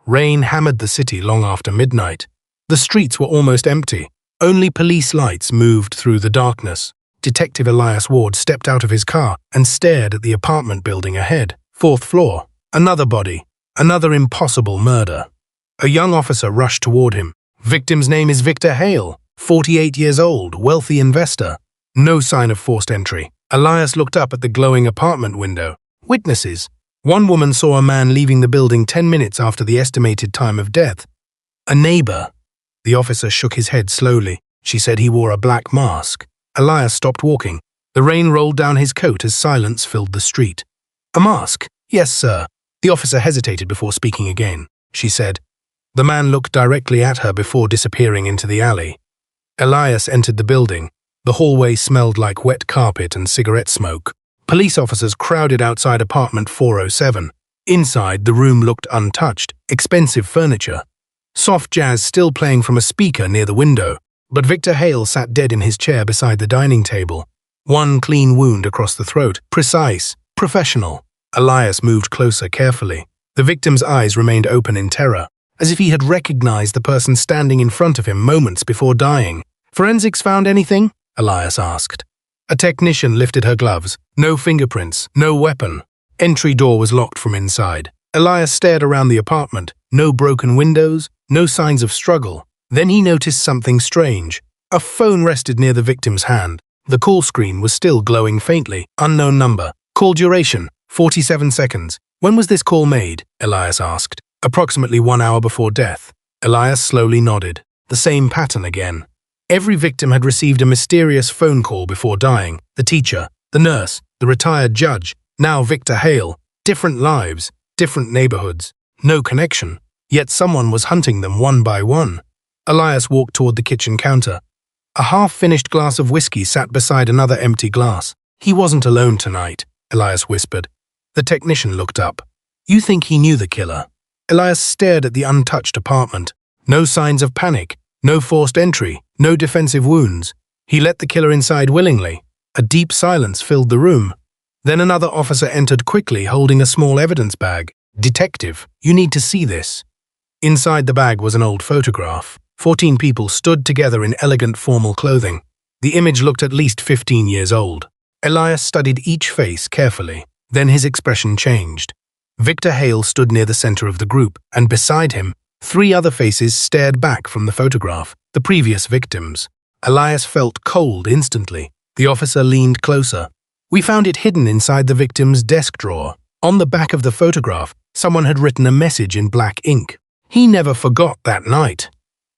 Rain hammered the city long after midnight. The streets were almost empty. Only police lights moved through the darkness. Detective Elias Ward stepped out of his car and stared at the apartment building ahead. 4th floor. Another body. Another impossible murder. A young officer rushed toward him. Victim's name is Victor Hale, 48 years old, wealthy investor. No sign of forced entry. Elias looked up at the glowing apartment window. Witnesses. One woman saw a man leaving the building 10 minutes after the estimated time of death. A neighbor. The officer shook his head slowly. She said he wore a black mask. Elias stopped walking. The rain rolled down his coat as silence filled the street. A mask? Yes, sir. The officer hesitated before speaking again. She said. The man looked directly at her before disappearing into the alley. Elias entered the building. The hallway smelled like wet carpet and cigarette smoke. Police officers crowded outside apartment 407. Inside, the room looked untouched, expensive furniture. Soft jazz still playing from a speaker near the window. But Victor Hale sat dead in his chair beside the dining table. One clean wound across the throat. Precise. Professional. Elias moved closer carefully. The victim's eyes remained open in terror, as if he had recognized the person standing in front of him moments before dying. Forensics found anything? Elias asked. A technician lifted her gloves. No fingerprints, no weapon. Entry door was locked from inside. Elias stared around the apartment. No broken windows, no signs of struggle. Then he noticed something strange. A phone rested near the victim's hand. The call screen was still glowing faintly. Unknown number. Call duration, 47 seconds. When was this call made? Elias asked. Approximately 1 hour before death. Elias slowly nodded. The same pattern again. Every victim had received a mysterious phone call before dying. The teacher, the nurse, the retired judge, now Victor Hale. Different lives, different neighborhoods. No connection. Yet someone was hunting them one by one. Elias walked toward the kitchen counter. A half-finished glass of whiskey sat beside another empty glass. He wasn't alone tonight, Elias whispered. The technician looked up. You think he knew the killer? Elias stared at the untouched apartment. No signs of panic, no forced entry, no defensive wounds. He let the killer inside willingly. A deep silence filled the room. Then another officer entered quickly, holding a small evidence bag. Detective, you need to see this. Inside the bag was an old photograph. 14 people stood together in elegant formal clothing. The image looked at least 15 years old. Elias studied each face carefully. Then his expression changed. Victor Hale stood near the center of the group, and beside him, 3 other faces stared back from the photograph, the previous victims. Elias felt cold instantly. The officer leaned closer. We found it hidden inside the victim's desk drawer. On the back of the photograph, someone had written a message in black ink. He never forgot that night.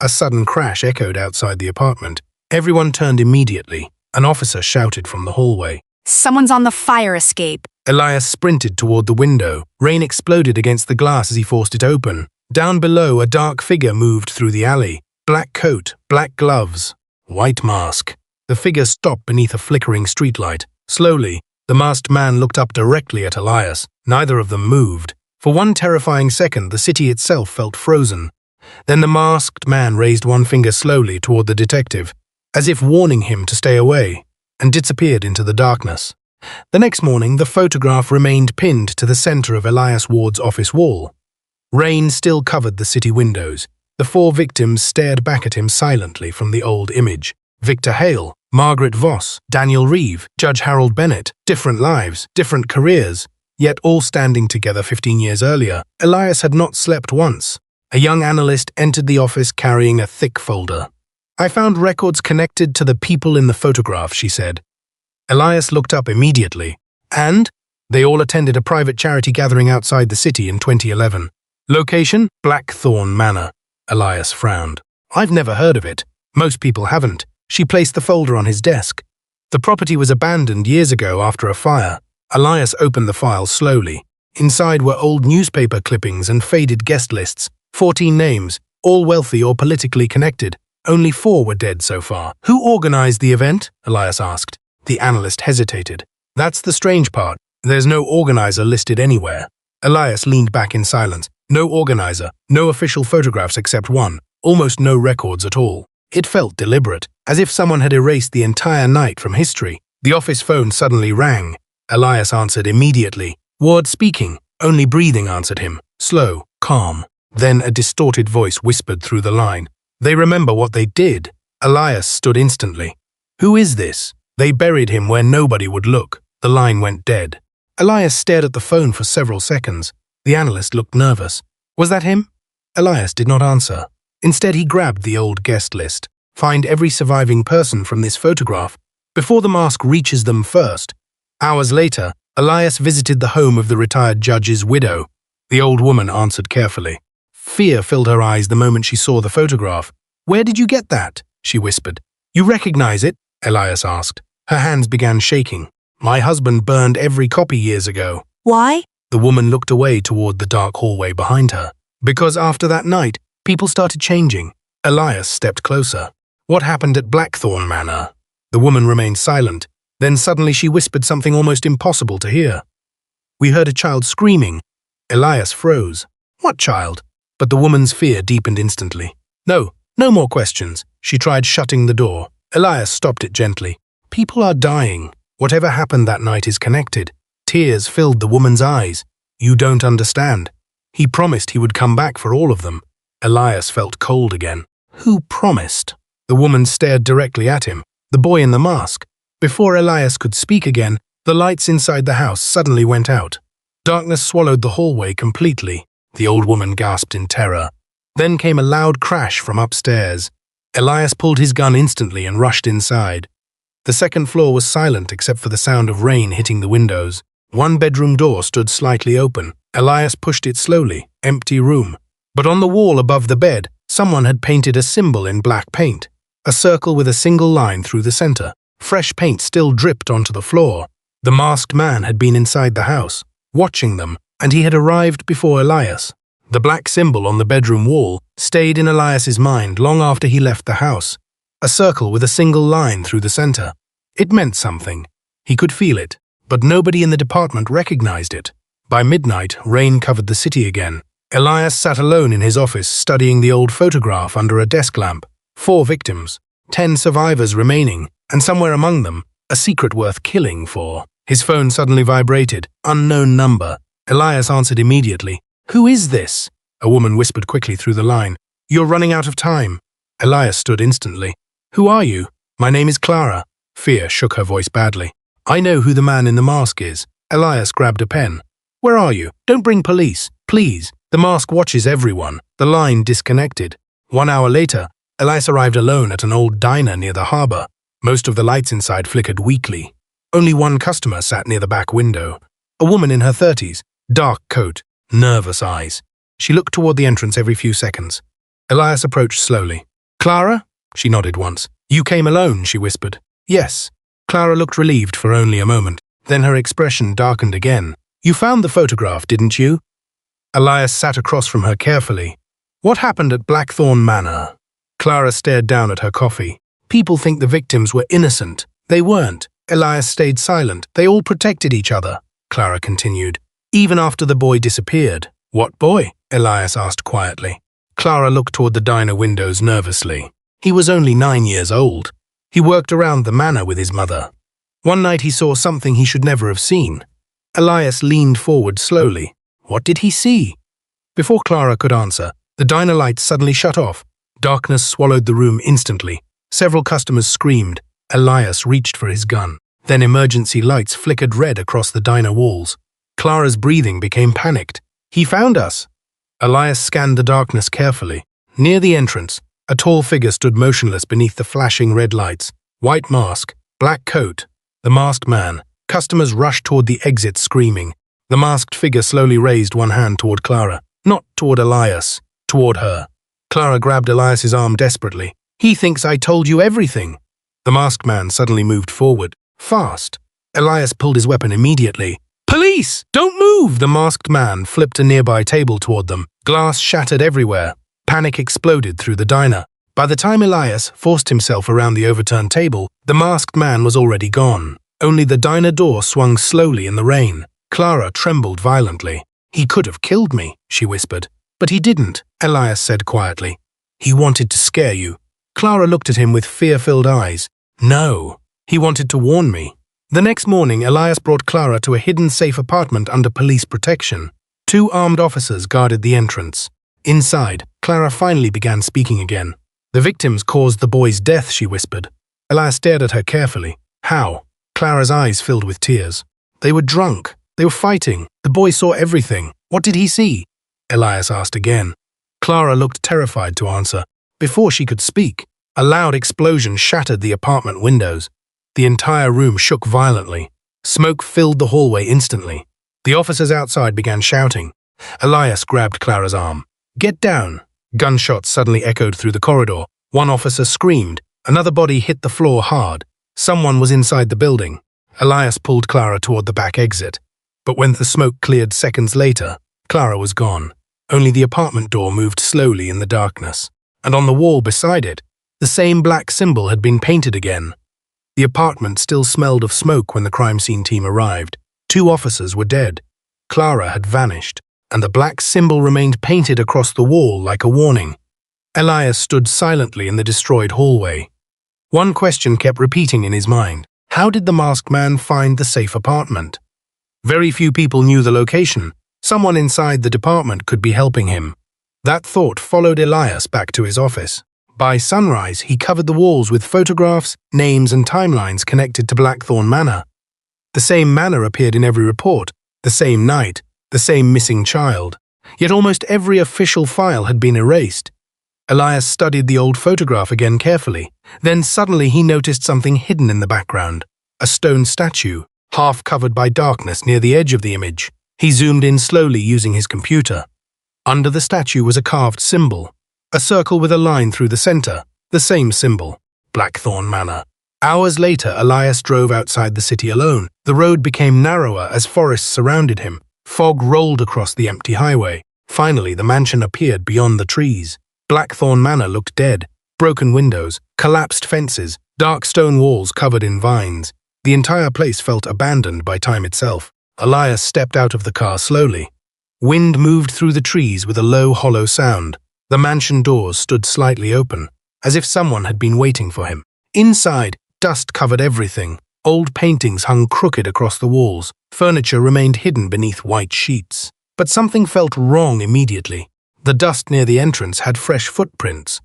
A sudden crash echoed outside the apartment. Everyone turned immediately. An officer shouted from the hallway. Someone's on the fire escape. Elias sprinted toward the window. Rain exploded against the glass as he forced it open. Down below, a dark figure moved through the alley. Black coat, black gloves, white mask. The figure stopped beneath a flickering streetlight. Slowly, the masked man looked up directly at Elias. Neither of them moved. For one terrifying second, the city itself felt frozen. Then the masked man raised one finger slowly toward the detective, as if warning him to stay away, and disappeared into the darkness. The next morning, the photograph remained pinned to the center of Elias Ward's office wall. Rain still covered the city windows. The 4 victims stared back at him silently from the old image. Victor Hale, Margaret Voss, Daniel Reeve, Judge Harold Bennett. Different lives, different careers, yet all standing together 15 years earlier. Elias had not slept once. A young analyst entered the office carrying a thick folder. I found records connected to the people in the photograph, she said. Elias looked up immediately. And? They all attended a private charity gathering outside the city in 2011. Location? Blackthorn Manor. Elias frowned. I've never heard of it. Most people haven't. She placed the folder on his desk. The property was abandoned years ago after a fire. Elias opened the file slowly. Inside were old newspaper clippings and faded guest lists. 14 names, all wealthy or politically connected. Only 4 were dead so far. Who organized the event? Elias asked. The analyst hesitated. That's the strange part. There's no organizer listed anywhere. Elias leaned back in silence. No organizer, no official photographs except one. Almost no records at all. It felt deliberate, as if someone had erased the entire night from history. The office phone suddenly rang. Elias answered immediately. Ward speaking. Only breathing answered him. Slow, calm. Then a distorted voice whispered through the line. They remember what they did. Elias stood instantly. Who is this? They buried him where nobody would look. The line went dead. Elias stared at the phone for several seconds. The analyst looked nervous. Was that him? Elias did not answer. Instead, he grabbed the old guest list. Find every surviving person from this photograph before the mask reaches them first. Hours later, Elias visited the home of the retired judge's widow. The old woman answered carefully. Fear filled her eyes the moment she saw the photograph. Where did you get that? She whispered. You recognize it? Elias asked. Her hands began shaking. My husband burned every copy years ago. Why? The woman looked away toward the dark hallway behind her. Because after that night, people started changing. Elias stepped closer. What happened at Blackthorn Manor? The woman remained silent. Then suddenly she whispered something almost impossible to hear. We heard a child screaming. Elias froze. What child? But the woman's fear deepened instantly. No more questions. She tried shutting the door. Elias stopped it gently. People are dying. Whatever happened that night is connected. Tears filled the woman's eyes. You don't understand. He promised he would come back for all of them. Elias felt cold again. Who promised? The woman stared directly at him. The boy in the mask. Before Elias could speak again, the lights inside the house suddenly went out. Darkness swallowed the hallway completely. The old woman gasped in terror. Then came a loud crash from upstairs. Elias pulled his gun instantly and rushed inside. The second floor was silent except for the sound of rain hitting the windows. One bedroom door stood slightly open. Elias pushed it slowly. Empty room. But on the wall above the bed, someone had painted a symbol in black paint. A circle with a single line through the center. Fresh paint still dripped onto the floor. The masked man had been inside the house, watching them, and he had arrived before Elias. The black symbol on the bedroom wall stayed in Elias's mind long after he left the house. A circle with a single line through the center. It meant something. He could feel it, but nobody in the department recognized it. By midnight, rain covered the city again. Elias sat alone in his office studying the old photograph under a desk lamp. 4 victims, 10 survivors remaining, and somewhere among them, a secret worth killing for. His phone suddenly vibrated. Unknown number. Elias answered immediately. Who is this? A woman whispered quickly through the line. You're running out of time. Elias stood instantly. Who are you? My name is Clara. Fear shook her voice badly. I know who the man in the mask is. Elias grabbed a pen. Where are you? Don't bring police, please. The mask watches everyone. The line disconnected. 1 hour later, Elias arrived alone at an old diner near the harbor. Most of the lights inside flickered weakly. Only one customer sat near the back window. A woman in her 30s, dark coat, nervous eyes. She looked toward the entrance every few seconds. Elias approached slowly. Clara? She nodded once. You came alone, she whispered. Yes. Clara looked relieved for only a moment. Then her expression darkened again. You found the photograph, didn't you? Elias sat across from her carefully. What happened at Blackthorn Manor? Clara stared down at her coffee. People think the victims were innocent. They weren't. Elias stayed silent. They all protected each other, Clara continued. Even after the boy disappeared. What boy? Elias asked quietly. Clara looked toward the diner windows nervously. He was only 9 years old. He worked around the manor with his mother. One night he saw something he should never have seen. Elias leaned forward slowly. What did he see? Before Clara could answer, the diner lights suddenly shut off. Darkness swallowed the room instantly. Several customers screamed. Elias reached for his gun. Then emergency lights flickered red across the diner walls. Clara's breathing became panicked. He found us. Elias scanned the darkness carefully. Near the entrance, a tall figure stood motionless beneath the flashing red lights. White mask, black coat. The masked man. Customers rushed toward the exit screaming. The masked figure slowly raised one hand toward Clara. Not toward Elias, toward her. Clara grabbed Elias's arm desperately. He thinks I told you everything. The masked man suddenly moved forward. Fast. Elias pulled his weapon immediately. Police! Don't move! The masked man flipped a nearby table toward them. Glass shattered everywhere. Panic exploded through the diner. By the time Elias forced himself around the overturned table, the masked man was already gone. Only the diner door swung slowly in the rain. Clara trembled violently. He could have killed me, she whispered. But he didn't, Elias said quietly. He wanted to scare you. Clara looked at him with fear-filled eyes. No, he wanted to warn me. The next morning, Elias brought Clara to a hidden safe apartment under police protection. 2 armed officers guarded the entrance. Inside, Clara finally began speaking again. "The victims caused the boy's death," she whispered. Elias stared at her carefully. "How?" Clara's eyes filled with tears. "They were drunk. They were fighting. The boy saw everything. What did he see?" Elias asked again. Clara looked terrified to answer. Before she could speak, a loud explosion shattered the apartment windows. The entire room shook violently. Smoke filled the hallway instantly. The officers outside began shouting. Elias grabbed Clara's arm. "Get down!" Gunshots suddenly echoed through the corridor. One officer screamed. Another body hit the floor hard. Someone was inside the building. Elias pulled Clara toward the back exit. But when the smoke cleared seconds later, Clara was gone. Only the apartment door moved slowly in the darkness. And on the wall beside it, the same black symbol had been painted again. The apartment still smelled of smoke when the crime scene team arrived. 2 officers were dead. Clara had vanished, and the black symbol remained painted across the wall like a warning. Elias stood silently in the destroyed hallway. One question kept repeating in his mind. How did the masked man find the safe apartment? Very few people knew the location. Someone inside the department could be helping him. That thought followed Elias back to his office. By sunrise, he covered the walls with photographs, names, and timelines connected to Blackthorn Manor. The same manor appeared in every report, the same night, the same missing child. Yet almost every official file had been erased. Elias studied the old photograph again carefully. Then suddenly he noticed something hidden in the background. A stone statue, half covered by darkness near the edge of the image. He zoomed in slowly using his computer. Under the statue was a carved symbol. A circle with a line through the center, the same symbol, Blackthorn Manor. Hours later, Elias drove outside the city alone. The road became narrower as forests surrounded him. Fog rolled across the empty highway. Finally, the mansion appeared beyond the trees. Blackthorn Manor looked dead. Broken windows, collapsed fences, dark stone walls covered in vines. The entire place felt abandoned by time itself. Elias stepped out of the car slowly. Wind moved through the trees with a low, hollow sound. The mansion doors stood slightly open, as if someone had been waiting for him. Inside, dust covered everything. Old paintings hung crooked across the walls. Furniture remained hidden beneath white sheets. But something felt wrong immediately. The dust near the entrance had fresh footprints.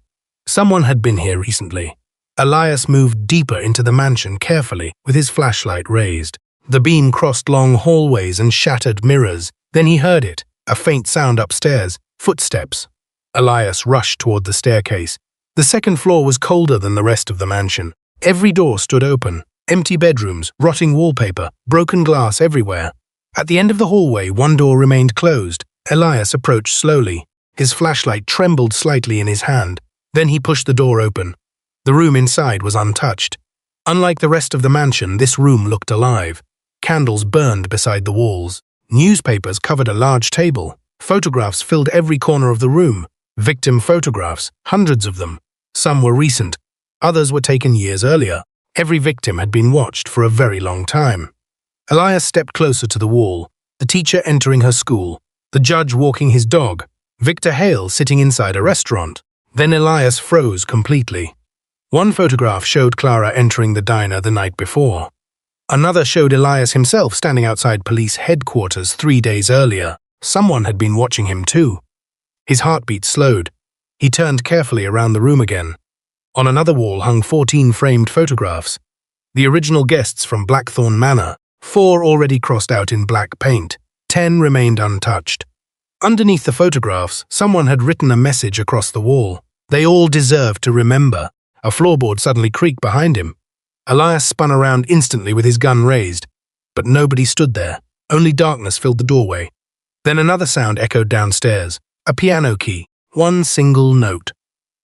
Someone had been here recently. Elias moved deeper into the mansion carefully, with his flashlight raised. The beam crossed long hallways and shattered mirrors. Then he heard it, a faint sound upstairs, footsteps. Elias rushed toward the staircase. The second floor was colder than the rest of the mansion. Every door stood open. Empty bedrooms, rotting wallpaper, broken glass everywhere. At the end of the hallway, one door remained closed. Elias approached slowly. His flashlight trembled slightly in his hand. Then he pushed the door open. The room inside was untouched. Unlike the rest of the mansion, this room looked alive. Candles burned beside the walls. Newspapers covered a large table. Photographs filled every corner of the room. Victim photographs, hundreds of them. Some were recent. Others were taken years earlier. Every victim had been watched for a very long time. Elias stepped closer to the wall. The teacher entering her school. The judge walking his dog. Victor Hale sitting inside a restaurant. Then Elias froze completely. One photograph showed Clara entering the diner the night before. Another showed Elias himself standing outside police headquarters 3 days earlier. Someone had been watching him too. His heartbeat slowed. He turned carefully around the room again. On another wall hung 14 framed photographs. The original guests from Blackthorn Manor. 4 already crossed out in black paint. 10 remained untouched. Underneath the photographs, someone had written a message across the wall. They all deserved to remember. A floorboard suddenly creaked behind him. Elias spun around instantly with his gun raised. But nobody stood there. Only darkness filled the doorway. Then another sound echoed downstairs. A piano key. One single note.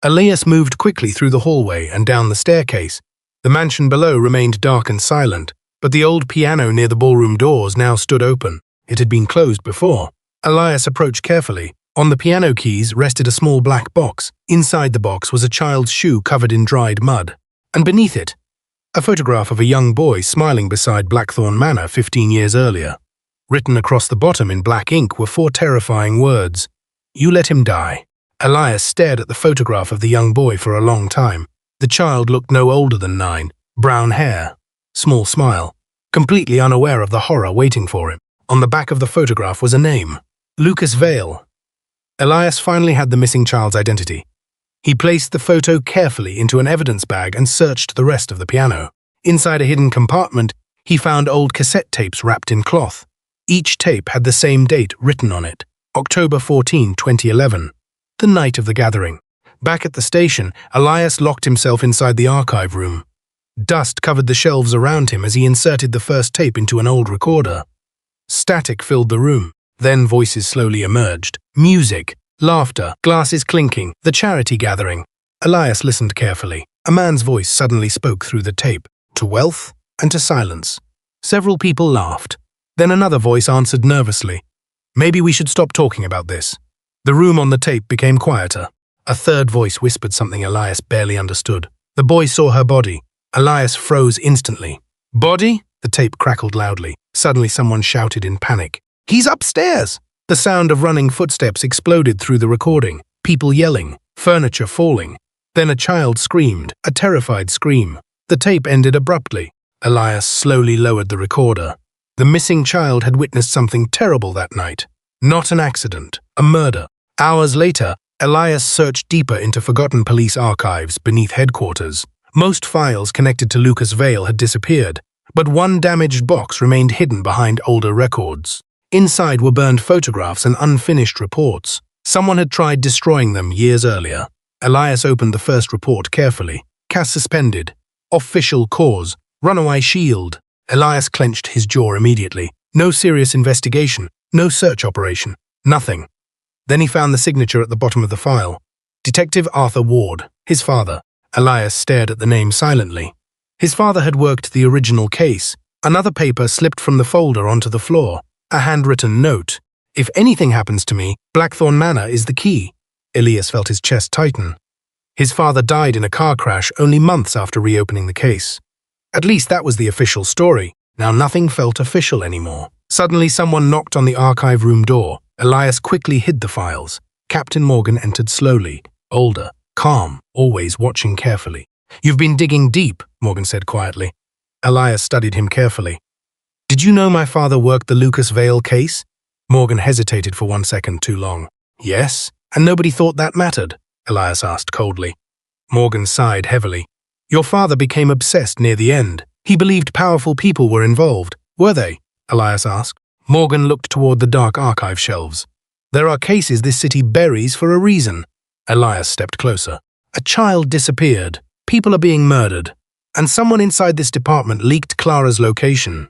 Elias moved quickly through the hallway and down the staircase. The mansion below remained dark and silent, but the old piano near the ballroom doors now stood open. It had been closed before. Elias approached carefully. On the piano keys rested a small black box. Inside the box was a child's shoe covered in dried mud. And beneath it, a photograph of a young boy smiling beside Blackthorn Manor 15 years earlier. Written across the bottom in black ink were 4 terrifying words. "You let him die." Elias stared at the photograph of the young boy for a long time. The child looked no older than 9. Brown hair. Small smile. Completely unaware of the horror waiting for him. On the back of the photograph was a name. Lucas Vale. Elias finally had the missing child's identity. He placed the photo carefully into an evidence bag and searched the rest of the piano. Inside a hidden compartment, he found old cassette tapes wrapped in cloth. Each tape had the same date written on it, October 14, 2011, the night of the gathering. Back at the station, Elias locked himself inside the archive room. Dust covered the shelves around him as he inserted the first tape into an old recorder. Static filled the room. Then voices slowly emerged. Music, laughter, glasses clinking, the charity gathering. Elias listened carefully. A man's voice suddenly spoke through the tape, to wealth and to silence. Several people laughed. Then another voice answered nervously. Maybe we should stop talking about this. The room on the tape became quieter. A third voice whispered something Elias barely understood. The boy saw her body. Elias froze instantly. Body? The tape crackled loudly. Suddenly someone shouted in panic. He's upstairs! The sound of running footsteps exploded through the recording. People yelling, furniture falling. Then a child screamed, a terrified scream. The tape ended abruptly. Elias slowly lowered the recorder. The missing child had witnessed something terrible that night. Not an accident, a murder. Hours later, Elias searched deeper into forgotten police archives beneath headquarters. Most files connected to Lucas Vale had disappeared, but one damaged box remained hidden behind older records. Inside were burned photographs and unfinished reports. Someone had tried destroying them years earlier. Elias opened the first report carefully. Case suspended. Official cause. Runaway shield. Elias clenched his jaw immediately. No serious investigation. No search operation. Nothing. Then he found the signature at the bottom of the file. Detective Arthur Ward, his father. Elias stared at the name silently. His father had worked the original case. Another paper slipped from the folder onto the floor. A handwritten note. If anything happens to me, Blackthorn Manor is the key. Elias felt his chest tighten. His father died in a car crash only months after reopening the case. At least that was the official story. Now nothing felt official anymore. Suddenly someone knocked on the archive room door. Elias quickly hid the files. Captain Morgan entered slowly, older, calm, always watching carefully. You've been digging deep, Morgan said quietly. Elias studied him carefully. Did you know my father worked the Lucas Vale case? Morgan hesitated for 1 second too long. Yes, and nobody thought that mattered, Elias asked coldly. Morgan sighed heavily. Your father became obsessed near the end. He believed powerful people were involved. Were they? Elias asked. Morgan looked toward the dark archive shelves. There are cases this city buries for a reason. Elias stepped closer. A child disappeared. People are being murdered. And someone inside this department leaked Clara's location.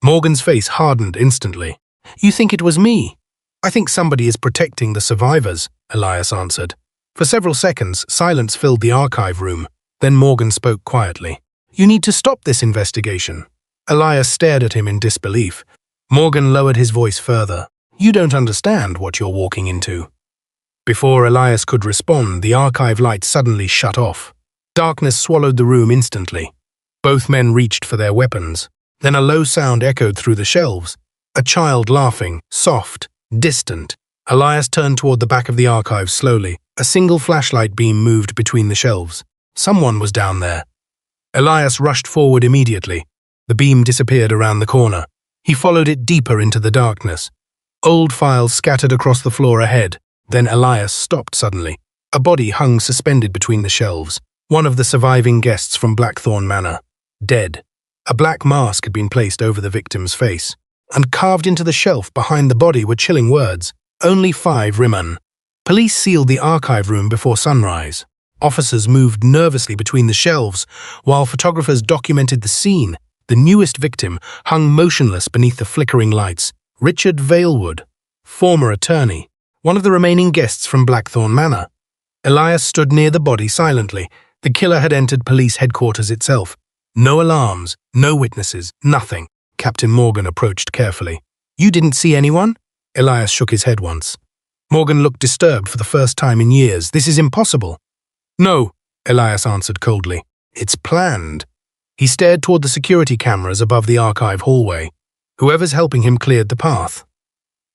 Morgan's face hardened instantly. You think it was me? I think somebody is protecting the survivors, Elias answered. For several seconds, silence filled the archive room. Then Morgan spoke quietly. You need to stop this investigation. Elias stared at him in disbelief. Morgan lowered his voice further. You don't understand what you're walking into. Before Elias could respond, the archive light suddenly shut off. Darkness swallowed the room instantly. Both men reached for their weapons. Then a low sound echoed through the shelves. A child laughing, soft, distant. Elias turned toward the back of the archive slowly. A single flashlight beam moved between the shelves. Someone was down there. Elias rushed forward immediately. The beam disappeared around the corner. He followed it deeper into the darkness. Old files scattered across the floor ahead. Then Elias stopped suddenly. A body hung suspended between the shelves. One of the surviving guests from Blackthorn Manor. Dead. A black mask had been placed over the victim's face. And carved into the shelf behind the body were chilling words. Only 5 Riman. Police sealed the archive room before sunrise. Officers moved nervously between the shelves, while photographers documented the scene. The newest victim hung motionless beneath the flickering lights. Richard Valewood, former attorney, one of the remaining guests from Blackthorn Manor. Elias stood near the body silently. The killer had entered police headquarters itself. No alarms, no witnesses, nothing. Captain Morgan approached carefully. You didn't see anyone? Elias shook his head once. Morgan looked disturbed for the first time in years. This is impossible. No, Elias answered coldly. It's planned. He stared toward the security cameras above the archive hallway. Whoever's helping him cleared the path.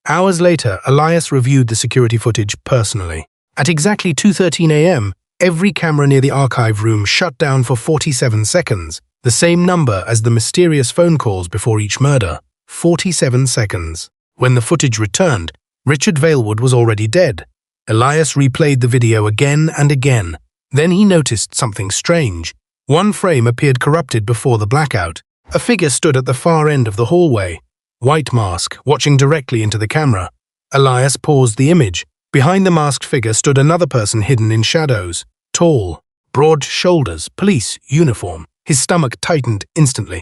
Hours later, Elias reviewed the security footage personally. At exactly 2:13 a.m., every camera near the archive room shut down for 47 seconds, the same number as the mysterious phone calls before each murder. 47 seconds. When the footage returned, Richard Valewood was already dead. Elias replayed the video again and again. Then he noticed something strange. One frame appeared corrupted before the blackout. A figure stood at the far end of the hallway. White mask, watching directly into the camera. Elias paused the image. Behind the masked figure stood another person hidden in shadows. Tall, broad shoulders, police uniform. His stomach tightened instantly.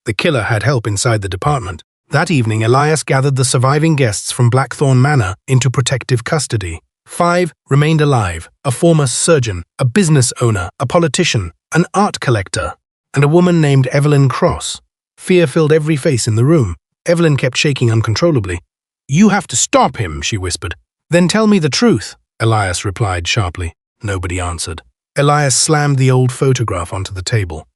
The killer had help inside the department. That evening, Elias gathered the surviving guests from Blackthorn Manor into protective custody. 5 remained alive: a former surgeon, a business owner, a politician, an art collector, and a woman named Evelyn Cross. Fear filled every face in the room. Evelyn kept shaking uncontrollably. "You have to stop him," she whispered. "Then tell me the truth," Elias replied sharply. Nobody answered. Elias slammed the old photograph onto the table.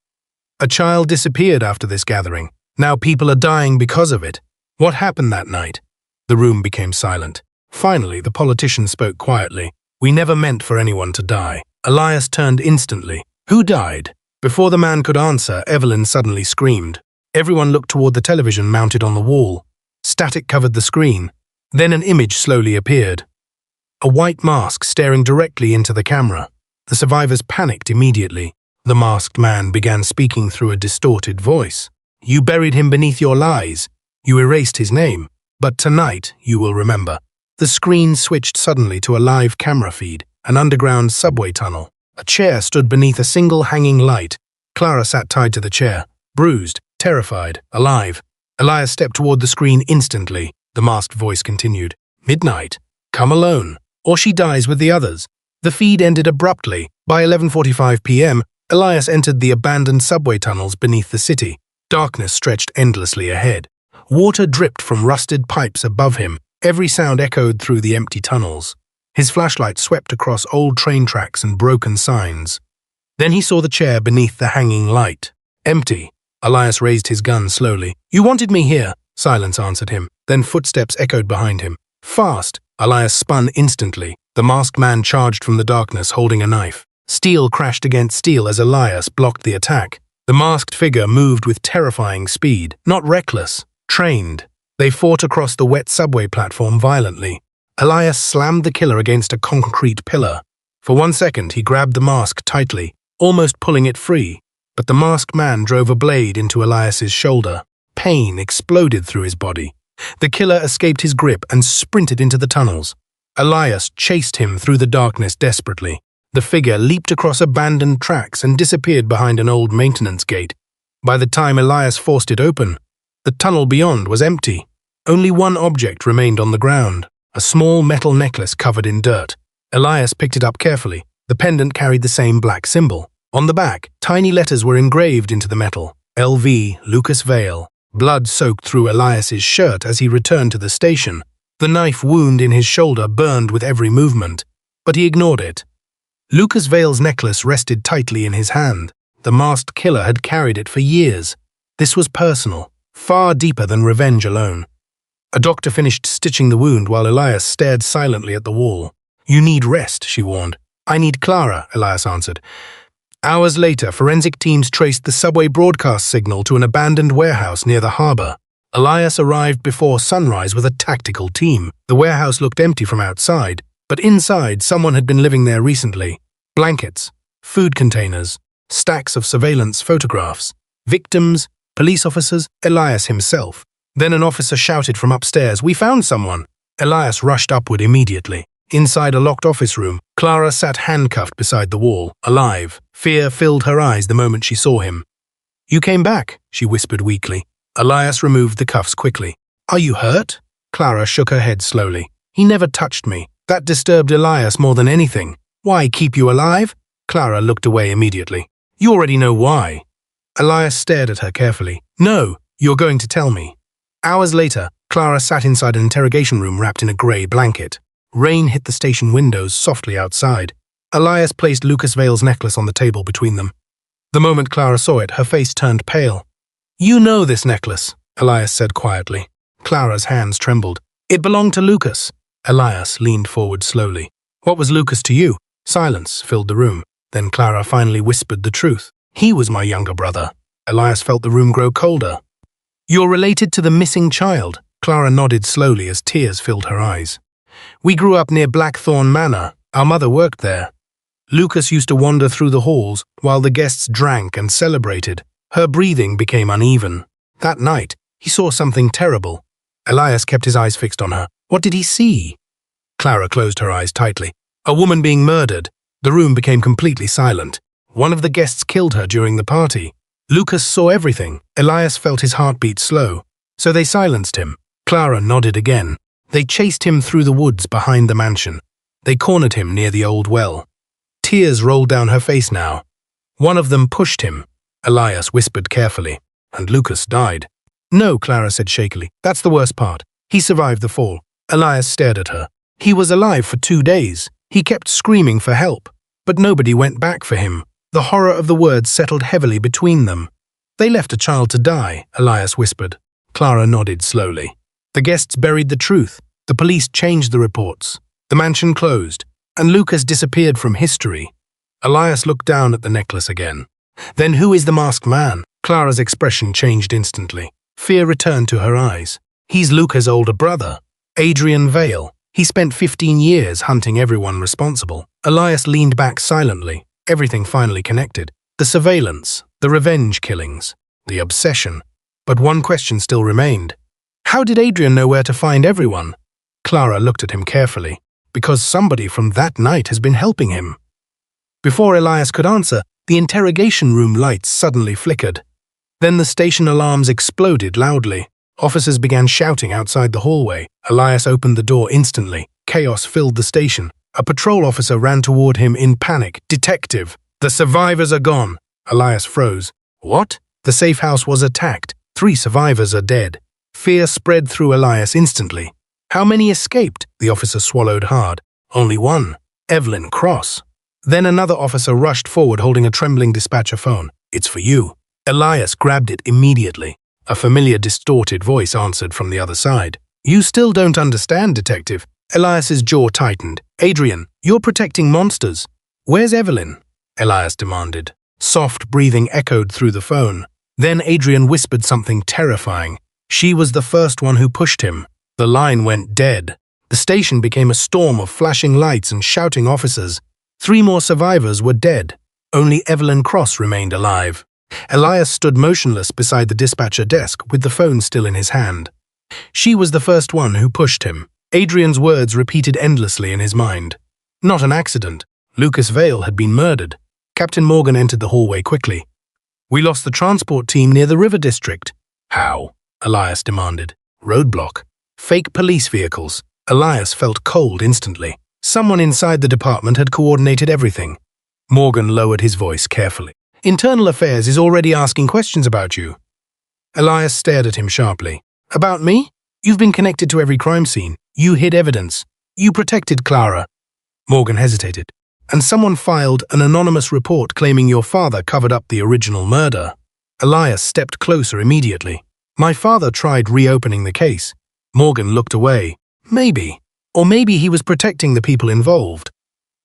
A child disappeared after this gathering. Now people are dying because of it. What happened that night? The room became silent. Finally, the politician spoke quietly. "We never meant for anyone to die." Elias turned instantly. "Who died?" Before the man could answer, Evelyn suddenly screamed. Everyone looked toward the television mounted on the wall. Static covered the screen. Then an image slowly appeared. A white mask staring directly into the camera. The survivors panicked immediately. The masked man began speaking through a distorted voice. "You buried him beneath your lies. You erased his name. But tonight you will remember." The screen switched suddenly to a live camera feed, an underground subway tunnel. A chair stood beneath a single hanging light. Clara sat tied to the chair, bruised, terrified, alive. Elias stepped toward the screen instantly. The masked voice continued. "Midnight. Come alone, or she dies with the others." The feed ended abruptly. By 11:45 p.m., Elias entered the abandoned subway tunnels beneath the city. Darkness stretched endlessly ahead. Water dripped from rusted pipes above him. Every sound echoed through the empty tunnels. His flashlight swept across old train tracks and broken signs. Then he saw the chair beneath the hanging light. Empty. Elias raised his gun slowly. "You wanted me here." Silence answered him. Then footsteps echoed behind him. Fast. Elias spun instantly. The masked man charged from the darkness, holding a knife. Steel crashed against steel as Elias blocked the attack. The masked figure moved with terrifying speed, not reckless, trained. They fought across the wet subway platform violently. Elias slammed the killer against a concrete pillar. For 1 second, he grabbed the mask tightly, almost pulling it free. But the masked man drove a blade into Elias's shoulder. Pain exploded through his body. The killer escaped his grip and sprinted into the tunnels. Elias chased him through the darkness desperately. The figure leaped across abandoned tracks and disappeared behind an old maintenance gate. By the time Elias forced it open, the tunnel beyond was empty. Only one object remained on the ground, a small metal necklace covered in dirt. Elias picked it up carefully. The pendant carried the same black symbol. On the back, tiny letters were engraved into the metal. LV, Lucas Vale. Blood soaked through Elias's shirt as he returned to the station. The knife wound in his shoulder burned with every movement, but he ignored it. Lucas Vale's necklace rested tightly in his hand. The masked killer had carried it for years. This was personal, far deeper than revenge alone. A doctor finished stitching the wound while Elias stared silently at the wall. "You need rest," she warned. "I need Clara," Elias answered. Hours later, forensic teams traced the subway broadcast signal to an abandoned warehouse near the harbor. Elias arrived before sunrise with a tactical team. The warehouse looked empty from outside, but inside someone had been living there recently. Blankets, food containers, stacks of surveillance photographs, victims, police officers, Elias himself. Then an officer shouted from upstairs, "We found someone!" Elias rushed upward immediately. Inside a locked office room, Clara sat handcuffed beside the wall, alive. Fear filled her eyes the moment she saw him. "You came back," she whispered weakly. Elias removed the cuffs quickly. "Are you hurt?" Clara shook her head slowly. "He never touched me. That disturbed Elias more than anything." "Why keep you alive?" Clara looked away immediately. "You already know why." Elias stared at her carefully. "No, you're going to tell me." Hours later, Clara sat inside an interrogation room wrapped in a grey blanket. Rain hit the station windows softly outside. Elias placed Lucas Vale's necklace on the table between them. The moment Clara saw it, her face turned pale. "You know this necklace," Elias said quietly. Clara's hands trembled. "It belonged to Lucas." Elias leaned forward slowly. "What was Lucas to you?" Silence filled the room. Then Clara finally whispered the truth. "He was my younger brother." Elias felt the room grow colder. "You're related to the missing child." Clara nodded slowly as tears filled her eyes. We grew up near Blackthorn Manor. Our mother worked there. Lucas used to wander through the halls while the guests drank and celebrated. Her breathing became uneven. That night, he saw something terrible. Elias kept his eyes fixed on her. What did he see? Clara closed her eyes tightly. A woman being murdered. The room became completely silent. One of the guests killed her during the party. Lucas saw everything. Elias felt his heartbeat slow. So they silenced him. Clara nodded again. They chased him through the woods behind the mansion. They cornered him near the old well. Tears rolled down her face now. One of them pushed him. Elias whispered carefully. And Lucas died. No, Clara said shakily. That's the worst part. He survived the fall. Elias stared at her. He was alive for 2 days. He kept screaming for help. But nobody went back for him. The horror of the words settled heavily between them. They left a child to die, Elias whispered. Clara nodded slowly. The guests buried the truth. The police changed the reports. The mansion closed, and Lucas disappeared from history. Elias looked down at the necklace again. Then who is the masked man? Clara's expression changed instantly. Fear returned to her eyes. He's Lucas' older brother, Adrian Vale. He spent 15 years hunting everyone responsible. Elias leaned back silently. Everything finally connected. The surveillance, the revenge killings, the obsession. But one question still remained. How did Adrian know where to find everyone? Clara looked at him carefully. Because somebody from that night has been helping him. Before Elias could answer, the interrogation room lights suddenly flickered. Then the station alarms exploded loudly. Officers began shouting outside the hallway. Elias opened the door instantly. Chaos filled the station. A patrol officer ran toward him in panic. Detective, the survivors are gone. Elias froze. What? The safe house was attacked. 3 survivors are dead. Fear spread through Elias instantly. How many escaped? The officer swallowed hard. Only one. Evelyn Cross. Then another officer rushed forward holding a trembling dispatcher phone. It's for you. Elias grabbed it immediately. A familiar distorted voice answered from the other side. You still don't understand, Detective. Elias's jaw tightened. Adrian, you're protecting monsters. Where's Evelyn? Elias demanded. Soft breathing echoed through the phone. Then Adrian whispered something terrifying. She was the first one who pushed him. The line went dead. The station became a storm of flashing lights and shouting officers. 3 more survivors were dead. Only Evelyn Cross remained alive. Elias stood motionless beside the dispatcher desk with the phone still in his hand. She was the first one who pushed him. Adrian's words repeated endlessly in his mind. Not an accident. Lucas Vale had been murdered. Captain Morgan entered the hallway quickly. We lost the transport team near the river district. How? Elias demanded. Roadblock. Fake police vehicles. Elias felt cold instantly. Someone inside the department had coordinated everything. Morgan lowered his voice carefully. Internal Affairs is already asking questions about you. Elias stared at him sharply. About me? You've been connected to every crime scene. You hid evidence. You protected Clara. Morgan hesitated. And someone filed an anonymous report claiming your father covered up the original murder. Elias stepped closer immediately. My father tried reopening the case. Morgan looked away. Maybe. Or maybe he was protecting the people involved.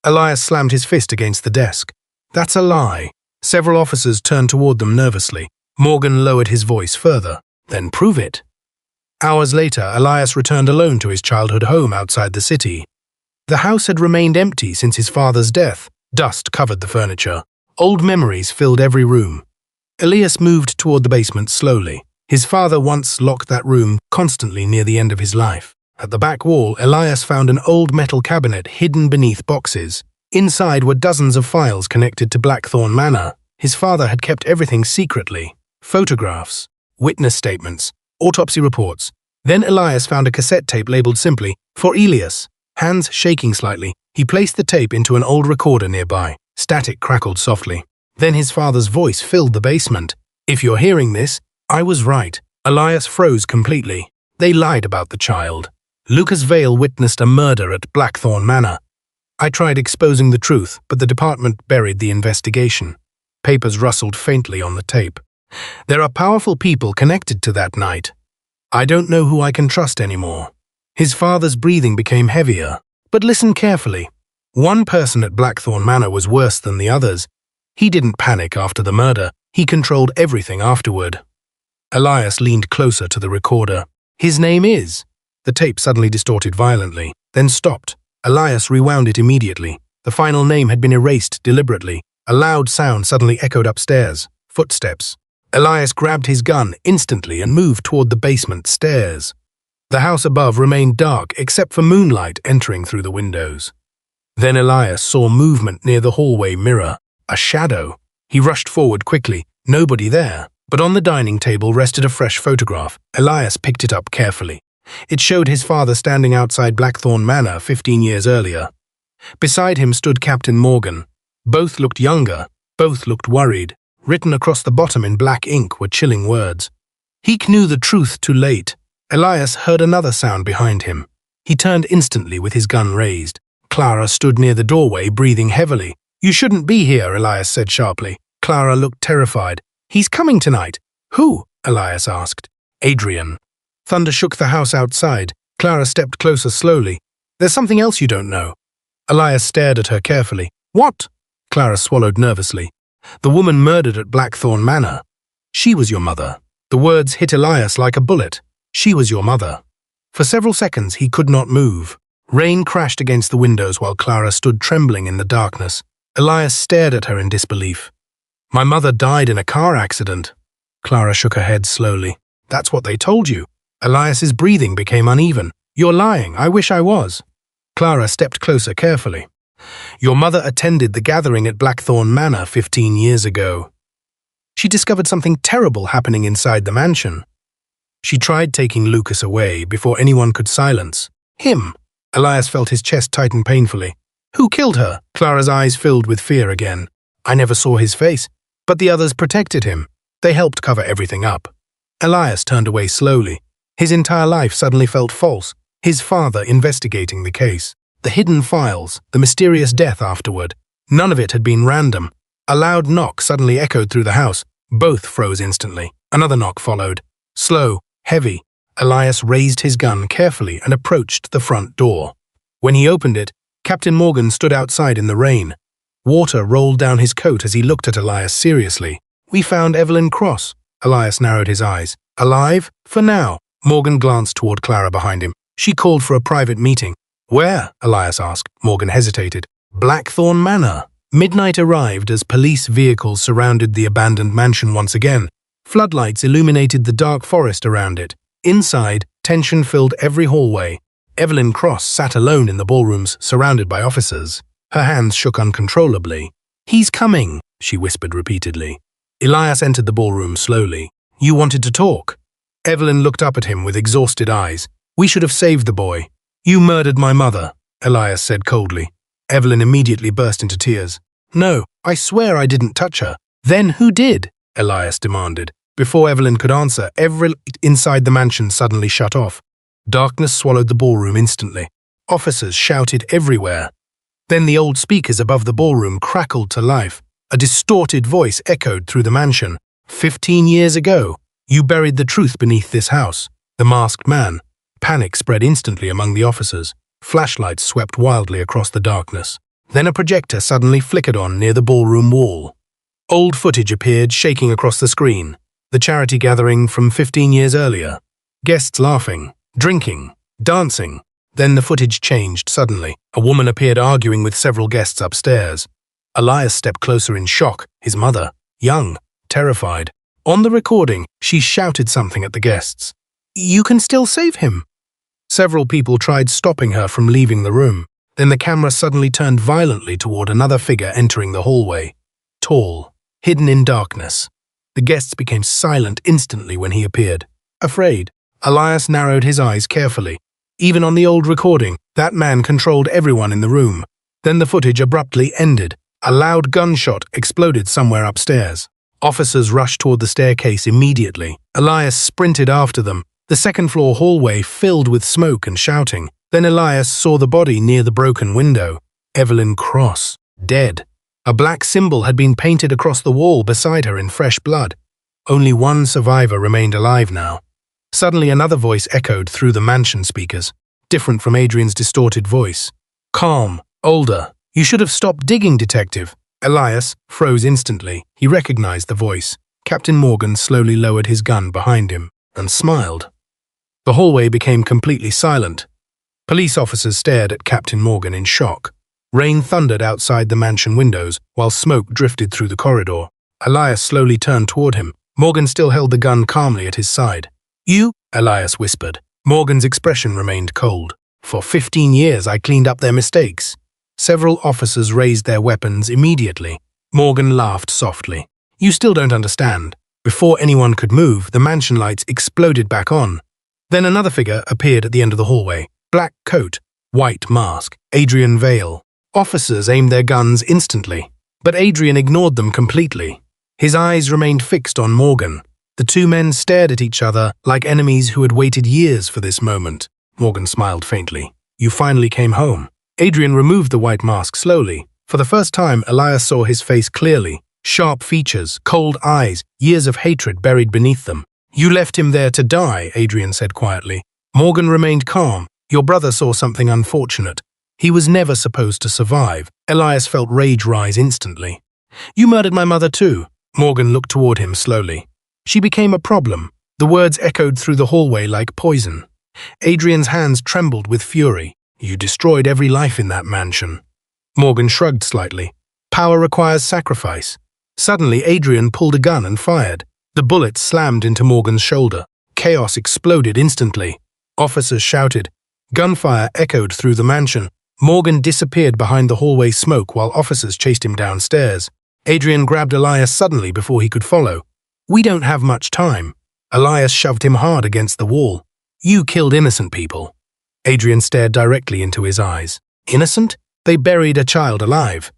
Elias slammed his fist against the desk. That's a lie. Several officers turned toward them nervously. Morgan lowered his voice further. Then prove it. Hours later, Elias returned alone to his childhood home outside the city. The house had remained empty since his father's death. Dust covered the furniture. Old memories filled every room. Elias moved toward the basement slowly. His father once locked that room constantly near the end of his life. At the back wall, Elias found an old metal cabinet hidden beneath boxes. Inside were dozens of files connected to Blackthorn Manor. His father had kept everything secretly. Photographs, witness statements, autopsy reports. Then Elias found a cassette tape labeled simply, For Elias. Hands shaking slightly, he placed the tape into an old recorder nearby. Static crackled softly. Then his father's voice filled the basement. If you're hearing this, I was right. Elias froze completely. They lied about the child. Lucas Vale witnessed a murder at Blackthorn Manor. I tried exposing the truth, but the department buried the investigation. Papers rustled faintly on the tape. There are powerful people connected to that night. I don't know who I can trust anymore. His father's breathing became heavier. But listen carefully. One person at Blackthorn Manor was worse than the others. He didn't panic after the murder. He controlled everything afterward. Elias leaned closer to the recorder. His name is... The tape suddenly distorted violently. then stopped. Elias rewound it immediately. The final name had been erased deliberately. A loud sound suddenly echoed upstairs. Footsteps. Elias grabbed his gun instantly and moved toward the basement stairs. The house above remained dark except for moonlight entering through the windows. Then Elias saw movement near the hallway mirror. A shadow. He rushed forward quickly. Nobody there. But on the dining table rested a fresh photograph. Elias picked it up carefully. It showed his father standing outside Blackthorn Manor 15 years earlier. Beside him stood Captain Morgan. Both looked younger. Both looked worried. Written across the bottom in black ink were chilling words. He knew the truth too late. Elias heard another sound behind him. He turned instantly with his gun raised. Clara stood near the doorway, breathing heavily. "You shouldn't be here," Elias said sharply. Clara looked terrified. "He's coming tonight." "Who?" Elias asked. "Adrian." Thunder shook the house outside. Clara stepped closer slowly. "There's something else you don't know." Elias stared at her carefully. "What?" Clara swallowed nervously. "The woman murdered at Blackthorn Manor. She was your mother." The words hit Elias like a bullet. She was your mother. For several seconds he could not move. Rain crashed against the windows while Clara stood trembling in the darkness. Elias stared at her in disbelief. "My mother died in a car accident." Clara shook her head slowly. "That's what they told you." Elias's breathing became uneven. "You're lying. I wish I was." Clara stepped closer carefully. "Your mother attended the gathering at Blackthorn Manor 15 years ago. She discovered something terrible happening inside the mansion. She tried taking Lucas away before anyone could silence him." Elias felt his chest tighten painfully. "Who killed her?" Clara's eyes filled with fear again. "I never saw his face, but the others protected him. They helped cover everything up." Elias turned away slowly. His entire life suddenly felt false. His father investigating the case. The hidden files, the mysterious death afterward. None of it had been random. A loud knock suddenly echoed through the house. Both froze instantly. Another knock followed. Slow, heavy. Elias raised his gun carefully and approached the front door. When he opened it, Captain Morgan stood outside in the rain. Water rolled down his coat as he looked at Elias seriously. "We found Evelyn Cross." Elias narrowed his eyes. "Alive? For now." Morgan glanced toward Clara behind him. "She called for a private meeting." "Where?" Elias asked. Morgan hesitated. "Blackthorn Manor." Midnight arrived as police vehicles surrounded the abandoned mansion once again. Floodlights illuminated the dark forest around it. Inside, tension filled every hallway. Evelyn Cross sat alone in the ballrooms, surrounded by officers. Her hands shook uncontrollably. "He's coming," she whispered repeatedly. Elias entered the ballroom slowly. "You wanted to talk." Evelyn looked up at him with exhausted eyes. "We should have saved the boy." "You murdered my mother," Elias said coldly. Evelyn immediately burst into tears. "No, I swear I didn't touch her." "Then who did?" Elias demanded. Before Evelyn could answer, every light inside the mansion suddenly shut off. Darkness swallowed the ballroom instantly. Officers shouted everywhere. Then the old speakers above the ballroom crackled to life. A distorted voice echoed through the mansion. 15 years ago, you buried the truth beneath this house. The masked man. Panic spread instantly among the officers. Flashlights swept wildly across the darkness. Then a projector suddenly flickered on near the ballroom wall. Old footage appeared, shaking across the screen. The charity gathering from 15 years earlier. Guests laughing, drinking, dancing. Then the footage changed suddenly. A woman appeared arguing with several guests upstairs. Elias stepped closer in shock, his mother, young, terrified. On the recording, she shouted something at the guests. "You can still save him." Several people tried stopping her from leaving the room. Then the camera suddenly turned violently toward another figure entering the hallway. Tall, hidden in darkness. The guests became silent instantly when he appeared. Afraid, Elias narrowed his eyes carefully. Even on the old recording, that man controlled everyone in the room. Then the footage abruptly ended. A loud gunshot exploded somewhere upstairs. Officers rushed toward the staircase immediately. Elias sprinted after them. The second-floor hallway filled with smoke and shouting. Then Elias saw the body near the broken window. Evelyn Cross, dead. A black symbol had been painted across the wall beside her in fresh blood. Only one survivor remained alive now. Suddenly another voice echoed through the mansion speakers, different from Adrian's distorted voice. "Calm, older. You should have stopped digging, detective." Elias froze instantly. He recognized the voice. Captain Morgan slowly lowered his gun behind him and smiled. The hallway became completely silent. Police officers stared at Captain Morgan in shock. Rain thundered outside the mansion windows while smoke drifted through the corridor. Elias slowly turned toward him. Morgan still held the gun calmly at his side. "You?" Elias whispered. Morgan's expression remained cold. "For 15 years I cleaned up their mistakes." Several officers raised their weapons immediately. Morgan laughed softly. "You still don't understand." Before anyone could move, the mansion lights exploded back on. Then another figure appeared at the end of the hallway. Black coat, white mask, Adrian Vale. Officers aimed their guns instantly, but Adrian ignored them completely. His eyes remained fixed on Morgan. The two men stared at each other like enemies who had waited years for this moment. Morgan smiled faintly. "You finally came home." Adrian removed the white mask slowly. For the first time, Elias saw his face clearly. Sharp features, cold eyes, years of hatred buried beneath them. "You left him there to die," Adrian said quietly. Morgan remained calm. "Your brother saw something unfortunate. He was never supposed to survive." Elias felt rage rise instantly. "You murdered my mother too." Morgan looked toward him slowly. "She became a problem." The words echoed through the hallway like poison. Adrian's hands trembled with fury. "You destroyed every life in that mansion." Morgan shrugged slightly. "Power requires sacrifice." Suddenly, Adrian pulled a gun and fired. The bullet slammed into Morgan's shoulder. Chaos exploded instantly. Officers shouted. Gunfire echoed through the mansion. Morgan disappeared behind the hallway smoke while officers chased him downstairs. Adrian grabbed Elias suddenly before he could follow. "We don't have much time." Elias shoved him hard against the wall. "You killed innocent people." Adrian stared directly into his eyes. "Innocent? They buried a child alive."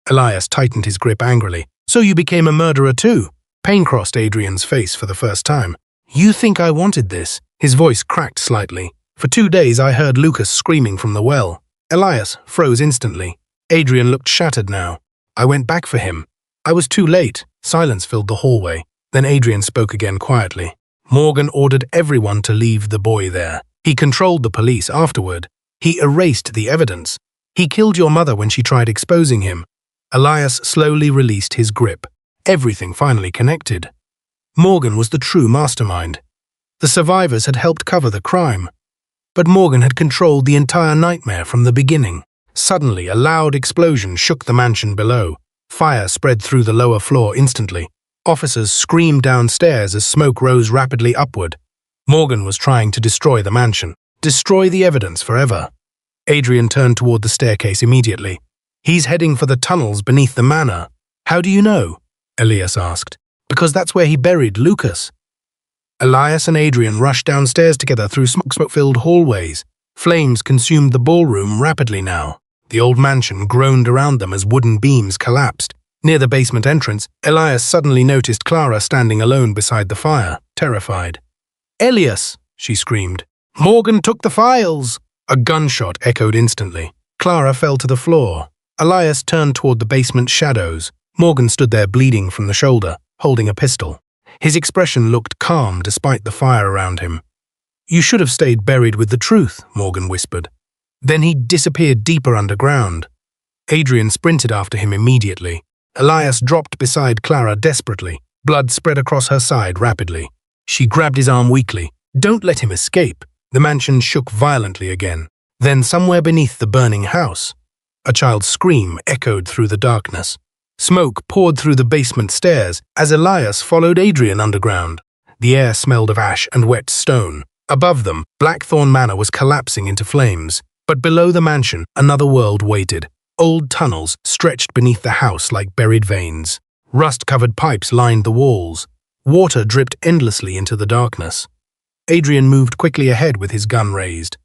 Elias tightened his grip angrily. "So you became a murderer too?" Pain crossed Adrian's face for the first time. "You think I wanted this?" His voice cracked slightly. "For 2 days I heard Lucas screaming from the well." Elias froze instantly. Adrian looked shattered now. "I went back for him. I was too late." Silence filled the hallway. Then Adrian spoke again quietly. "Morgan ordered everyone to leave the boy there. He controlled the police afterward. He erased the evidence. He killed your mother when she tried exposing him." Elias slowly released his grip. Everything finally connected. Morgan was the true mastermind. The survivors had helped cover the crime. But Morgan had controlled the entire nightmare from the beginning. Suddenly, a loud explosion shook the mansion below. Fire spread through the lower floor instantly. Officers screamed downstairs as smoke rose rapidly upward. Morgan was trying to destroy the mansion, destroy the evidence forever. Adrian turned toward the staircase immediately. "He's heading for the tunnels beneath the manor." "How do you know?" Elias asked. "Because that's where he buried Lucas." Elias and Adrian rushed downstairs together through smoke-filled hallways. Flames consumed the ballroom rapidly now. The old mansion groaned around them as wooden beams collapsed. Near the basement entrance, Elias suddenly noticed Clara standing alone beside the fire, terrified. "Elias!" she screamed. "Morgan took the files!" A gunshot echoed instantly. Clara fell to the floor. Elias turned toward the basement shadows. Morgan stood there bleeding from the shoulder, holding a pistol. His expression looked calm despite the fire around him. "You should have stayed buried with the truth," Morgan whispered. Then he disappeared deeper underground. Adrian sprinted after him immediately. Elias dropped beside Clara desperately. Blood spread across her side rapidly. She grabbed his arm weakly. "Don't let him escape." The mansion shook violently again. Then somewhere beneath the burning house, a child's scream echoed through the darkness. Smoke poured through the basement stairs as Elias followed Adrian underground. The air smelled of ash and wet stone. Above them, Blackthorn Manor was collapsing into flames. But below the mansion, another world waited. Old tunnels stretched beneath the house like buried veins. Rust-covered pipes lined the walls. Water dripped endlessly into the darkness. Adrian moved quickly ahead with his gun raised.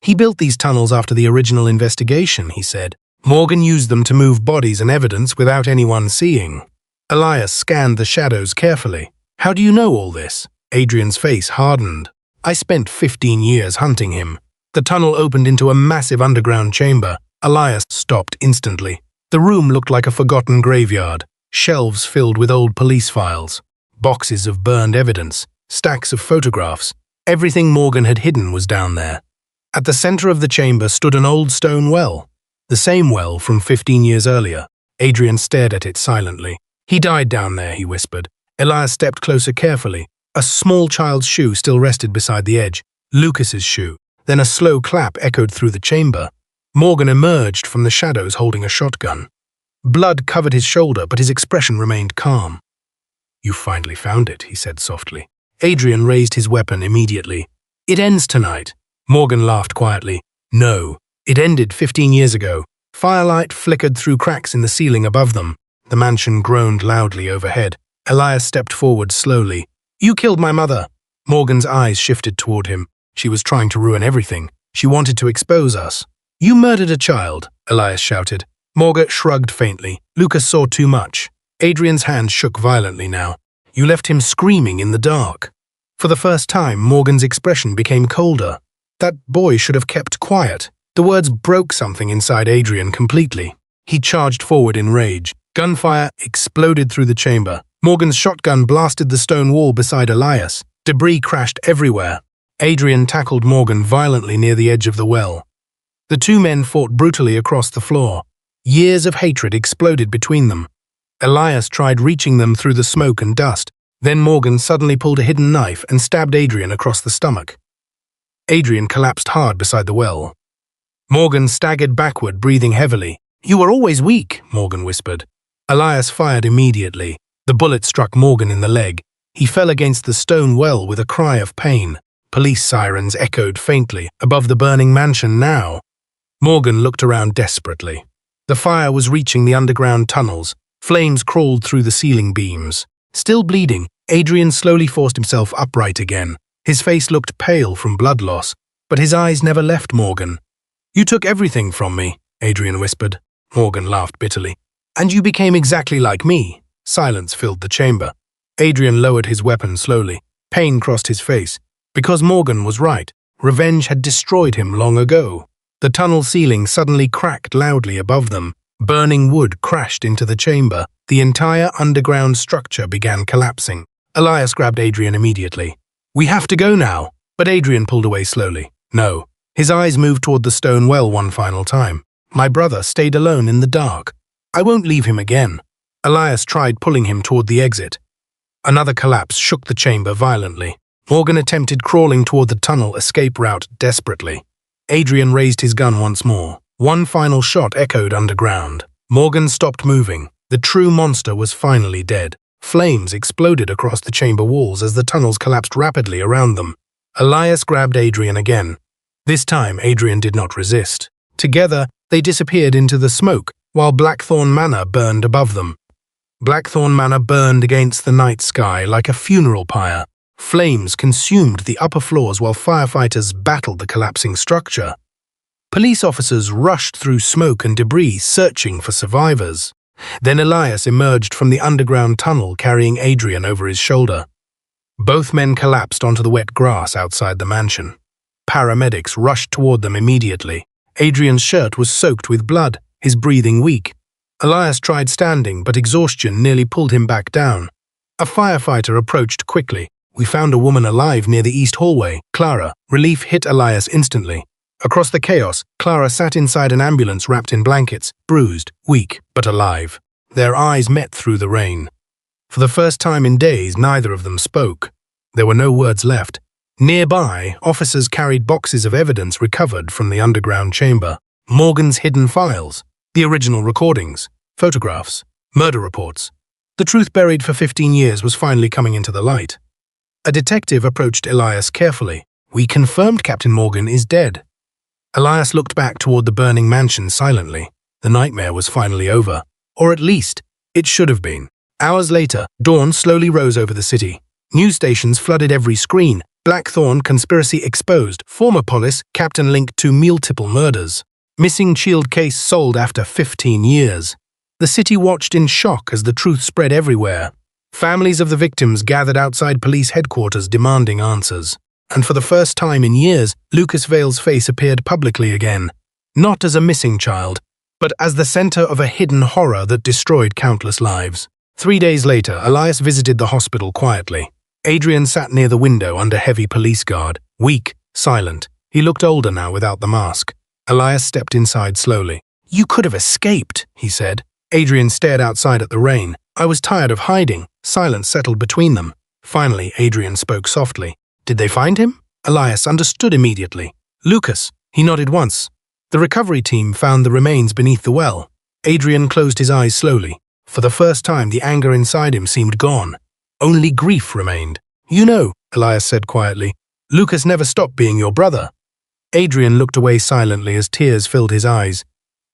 "He built these tunnels after the original investigation," he said. "Morgan used them to move bodies and evidence without anyone seeing." Elias scanned the shadows carefully. "How do you know all this?" Adrian's face hardened. "I spent 15 years hunting him." The tunnel opened into a massive underground chamber. Elias stopped instantly. The room looked like a forgotten graveyard. Shelves filled with old police files. Boxes of burned evidence. Stacks of photographs. Everything Morgan had hidden was down there. At the center of the chamber stood an old stone well. The same well from 15 years earlier. Adrian stared at it silently. "He died down there," he whispered. Elias stepped closer carefully. A small child's shoe still rested beside the edge. Lucas's shoe. Then a slow clap echoed through the chamber. Morgan emerged from the shadows holding a shotgun. Blood covered his shoulder, but his expression remained calm. "You finally found it," he said softly. Adrian raised his weapon immediately. "It ends tonight." Morgan laughed quietly. "No, it ended 15 years ago." Firelight flickered through cracks in the ceiling above them. The mansion groaned loudly overhead. Elias stepped forward slowly. "You killed my mother." Morgan's eyes shifted toward him. She was trying to ruin everything. She wanted to expose us. "You murdered a child," Elias shouted. Morgan shrugged faintly. "Lucas saw too much." Adrian's hand shook violently now. "You left him screaming in the dark." For the first time, Morgan's expression became colder. That boy should have kept quiet. The words broke something inside Adrian completely. He charged forward in rage. Gunfire exploded through the chamber. Morgan's shotgun blasted the stone wall beside Elias. Debris crashed everywhere. Adrian tackled Morgan violently near the edge of the well. The two men fought brutally across the floor. Years of hatred exploded between them. Elias tried reaching them through the smoke and dust. Then Morgan suddenly pulled a hidden knife and stabbed Adrian across the stomach. Adrian collapsed hard beside the well. Morgan staggered backward, breathing heavily. "You were always weak," Morgan whispered. Elias fired immediately. The bullet struck Morgan in the leg. He fell against the stone well with a cry of pain. Police sirens echoed faintly above the burning mansion now. Morgan looked around desperately. The fire was reaching the underground tunnels. Flames crawled through the ceiling beams. Still bleeding, Adrian slowly forced himself upright again. His face looked pale from blood loss, but his eyes never left Morgan. "You took everything from me," Adrian whispered. Morgan laughed bitterly. "And you became exactly like me." Silence filled the chamber. Adrian lowered his weapon slowly. Pain crossed his face. Because Morgan was right. Revenge had destroyed him long ago. The tunnel ceiling suddenly cracked loudly above them. Burning wood crashed into the chamber. The entire underground structure began collapsing. Elias grabbed Adrian immediately. "We have to go now." But Adrian pulled away slowly. "No." His eyes moved toward the stone well one final time. "My brother stayed alone in the dark. I won't leave him again." Elias tried pulling him toward the exit. Another collapse shook the chamber violently. Morgan attempted crawling toward the tunnel escape route desperately. Adrian raised his gun once more. One final shot echoed underground. Morgan stopped moving. The true monster was finally dead. Flames exploded across the chamber walls as the tunnels collapsed rapidly around them. Elias grabbed Adrian again. This time, Adrian did not resist. Together, they disappeared into the smoke, while Blackthorn Manor burned above them. Blackthorn Manor burned against the night sky like a funeral pyre. Flames consumed the upper floors while firefighters battled the collapsing structure. Police officers rushed through smoke and debris, searching for survivors. Then Elias emerged from the underground tunnel, carrying Adrian over his shoulder. Both men collapsed onto the wet grass outside the mansion. Paramedics rushed toward them immediately. Adrian's shirt was soaked with blood, his breathing weak. Elias tried standing, but exhaustion nearly pulled him back down. A firefighter approached quickly. "We found a woman alive near the east hallway, Clara." Relief hit Elias instantly. Across the chaos, Clara sat inside an ambulance wrapped in blankets, bruised, weak, but alive. Their eyes met through the rain. For the first time in days, neither of them spoke. There were no words left. Nearby, officers carried boxes of evidence recovered from the underground chamber. Morgan's hidden files, the original recordings, photographs, murder reports. The truth buried for 15 years was finally coming into the light. A detective approached Elias carefully. "We confirmed Captain Morgan is dead." Elias looked back toward the burning mansion silently. The nightmare was finally over. Or at least, it should have been. Hours later, dawn slowly rose over the city. News stations flooded every screen. Blackthorn conspiracy exposed. Former police captain linked to multiple murders. Missing child case solved after 15 years. The city watched in shock as the truth spread everywhere. Families of the victims gathered outside police headquarters demanding answers. And for the first time in years, Lucas Vale's face appeared publicly again. Not as a missing child, but as the center of a hidden horror that destroyed countless lives. 3 days later, Elias visited the hospital quietly. Adrian sat near the window under heavy police guard, weak, silent. He looked older now without the mask. Elias stepped inside slowly. "You could have escaped," he said. Adrian stared outside at the rain. "I was tired of hiding." Silence settled between them. Finally, Adrian spoke softly. "Did they find him?" Elias understood immediately. Lucas, he nodded once. The recovery team found the remains beneath the well. Adrian closed his eyes slowly. For the first time, the anger inside him seemed gone. Only grief remained. You know, Elias said quietly, Lucas never stopped being your brother. Adrian looked away silently as tears filled his eyes.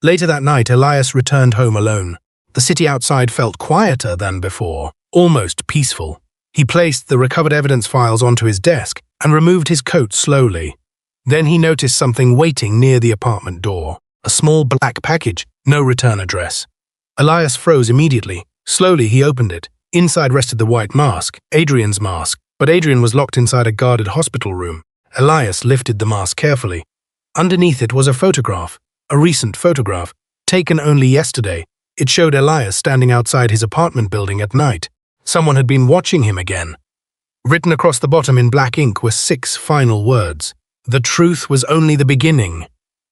Later that night, Elias returned home alone. The city outside felt quieter than before, almost peaceful. He placed the recovered evidence files onto his desk and removed his coat slowly. Then he noticed something waiting near the apartment door. A small black package, no return address. Elias froze immediately. Slowly he opened it. Inside rested the white mask, Adrian's mask, but Adrian was locked inside a guarded hospital room. Elias lifted the mask carefully. Underneath it was a photograph, a recent photograph, taken only yesterday. It showed Elias standing outside his apartment building at night. Someone had been watching him again. Written across the bottom in black ink were 6 final words. The truth was only the beginning.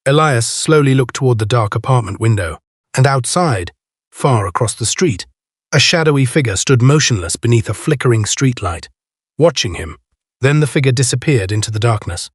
Elias slowly looked toward the dark apartment window, and outside, far across the street, a shadowy figure stood motionless beneath a flickering streetlight, watching him. Then the figure disappeared into the darkness.